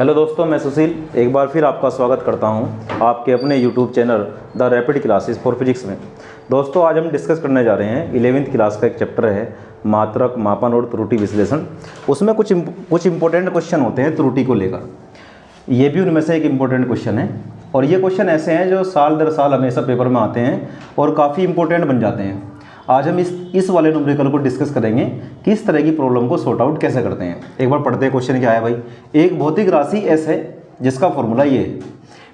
Hello दोस्तों, मैं सुशील एक बार फिर आपका स्वागत करता हूं आपके अपने YouTube channel the rapid classes for physics में। दोस्तों, आज हम डिस्कस करने जा रहे हैं 11वीं क्लास का एक चैप्टर है मात्रक, मापन और त्रुटि विश्लेषण। उसमें कुछ इंपॉर्टेंट क्वेश्चन होते हैं त्रुटि को लेकर। ये भी उनमें से एक इम्पोर्टेंट क्वेश्चन है और ये क्वेश्चन ऐसे हैं जो साल दर साल हमेशा पेपर में आते हैं और काफ़ी इंपॉर्टेंट बन जाते हैं। आज हम इस वाले न्यूमेरिकल को डिस्कस करेंगे कि इस तरह की प्रॉब्लम को सॉर्ट आउट कैसे करते हैं। एक बार पढ़ते हैं क्वेश्चन क्या है भाई। एक भौतिक राशि एस है जिसका फॉर्मूला ये है,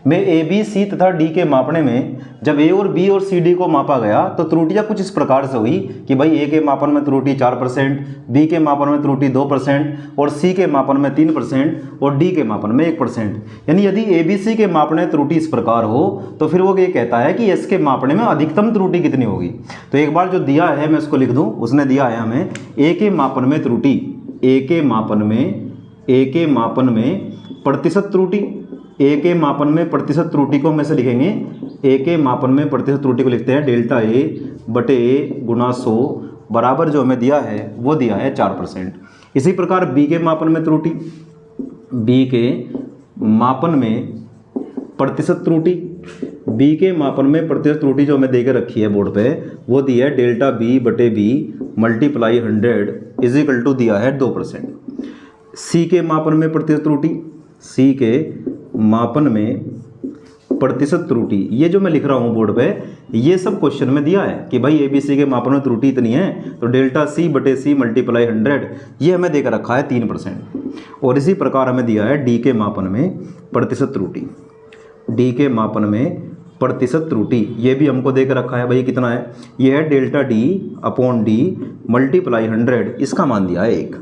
में ए बी सी तथा डी के मापने में जब ए और बी और सी डी को मापा गया तो त्रुटियां कुछ इस प्रकार से हुई कि भाई ए के मापन में त्रुटि 4%, बी के मापन में त्रुटि 2% और सी के मापन में 3% और डी के मापन में 1%। यानी यदि ए बी सी के मापने त्रुटि इस प्रकार हो तो फिर वो ये कहता है कि एस के मापने में अधिकतम त्रुटि कितनी होगी। तो एक बार जो दिया है मैं इसको लिख दूँ। उसने दिया है हमें ए के मापन में त्रुटि, ए के मापन में प्रतिशत त्रुटि, ए के मापन में प्रतिशत त्रुटि को हम ऐसे लिखेंगे, ए के मापन में प्रतिशत त्रुटि को लिखते हैं डेल्टा ए बटे ए गुना 100 बराबर जो हमें दिया है वो दिया है 4%। इसी प्रकार बी के मापन में त्रुटि, बी के मापन में प्रतिशत त्रुटि, बी के मापन में प्रतिशत त्रुटि जो हमें देकर रखी है बोर्ड पे वो दी है डेल्टा बी बटे B multiply 100 is equal to दिया है 2%। सी के मापन में प्रतिशत त्रुटि, सी के मापन में प्रतिशत त्रुटि, ये जो मैं लिख रहा हूँ बोर्ड पे ये सब क्वेश्चन में दिया है कि भाई ए बी सी के मापन में त्रुटि इतनी है तो डेल्टा सी बटे सी मल्टीप्लाई 100 ये हमें देकर रखा है 3%। और इसी प्रकार हमें दिया है डी के मापन में प्रतिशत त्रुटि, डी के मापन में प्रतिशत त्रुटि ये भी हमको देकर रखा है भाई कितना है, ये है delta D upon D multiply 100, इसका मान दिया है 1।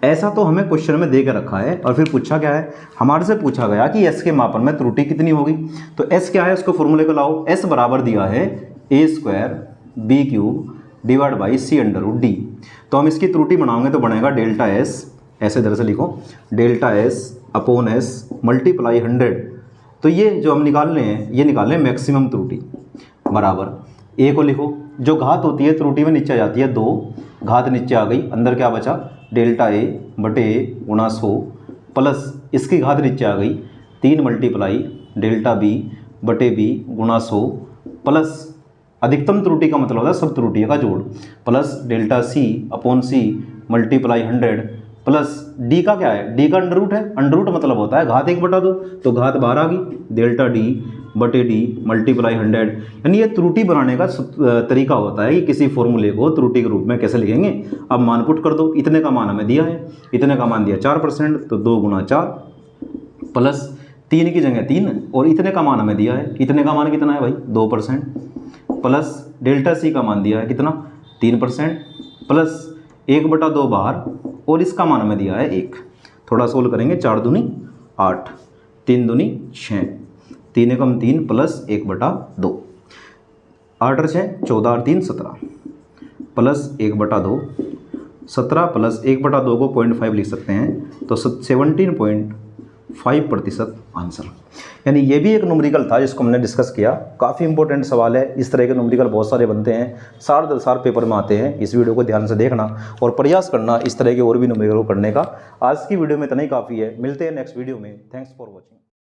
ऐसा तो हमें क्वेश्चन में देकर रखा है और फिर पूछा क्या है, हमारे से पूछा गया कि एस के मापन में त्रुटि कितनी होगी। तो एस क्या है उसको फॉर्मूले को लाओ। एस बराबर दिया है A square B cube divide by C under root D. तो हम इसकी त्रुटि बनाओगे तो बनेगा डेल्टा एस, ऐसे इधर से लिखो, delta S upon S multiply 100। तो ये जो हम निकाल रहे हैं ये निकाल रहे हैं मैक्सिमम त्रुटि बराबर ए को लिखो, जो घात होती है त्रुटि में नीचे आ जाती है 2, घात नीचे आ गई, अंदर क्या बचा डेल्टा ए बटे ए गुणा 100 प्लस इसकी घात नीचे आ गई 3 मल्टीप्लाई डेल्टा बी बटे बी गुणा 100 प्लस अधिकतम त्रुटि का मतलब होता है सब त्रुटियों का जोड़ plus delta C upon C multiply 100 plus D का क्या है, डी का अंडर रूट है, अंडर रूट मतलब होता है घात 1 बटा 2, तो घात बाहर आ गई डेल्टा डी बटे डी मल्टीप्लाई 100। यानी ये त्रुटि बनाने का तरीका होता है कि किसी फॉर्मूले को त्रुटि के रूप में कैसे लिखेंगे। अब मान पुट कर दो, इतने का मान हमें दिया है, इतने का मान दिया 4%, तो 2 गुणा 4 प्लस 3 की जगह 3 और इतने का मान हमें दिया है, इतने का मान कितना है भाई 2% प्लस डेल्टा सी का मान दिया है कितना 3% प्लस 1 बटा 2 बाहर और इसका मान हमें दिया है 1। थोड़ा सोल्व करेंगे, 4 दूनी 8, 3 दूनी 6, 3 एकम 3 प्लस 1 बटा 2, 8 और 6 14 और 3 17 प्लस 1 बटा 2 17 प्लस 1 बटा 2 को 0.5 लिख सकते हैं तो 17.5% आंसर। यानी ये भी एक न्यूमेरिकल था जिसको हमने डिस्कस किया। काफ़ी इंपॉर्टेंट सवाल है, इस तरह के न्यूमेरिकल बहुत सारे बनते हैं, साल दर साल पेपर में आते हैं। इस वीडियो को ध्यान से देखना और प्रयास करना इस तरह के और भी न्यूमेरिकल करने का। आज की वीडियो में इतना ही काफ़ी है, मिलते हैं नेक्स्ट वीडियो में। Thanks for watching.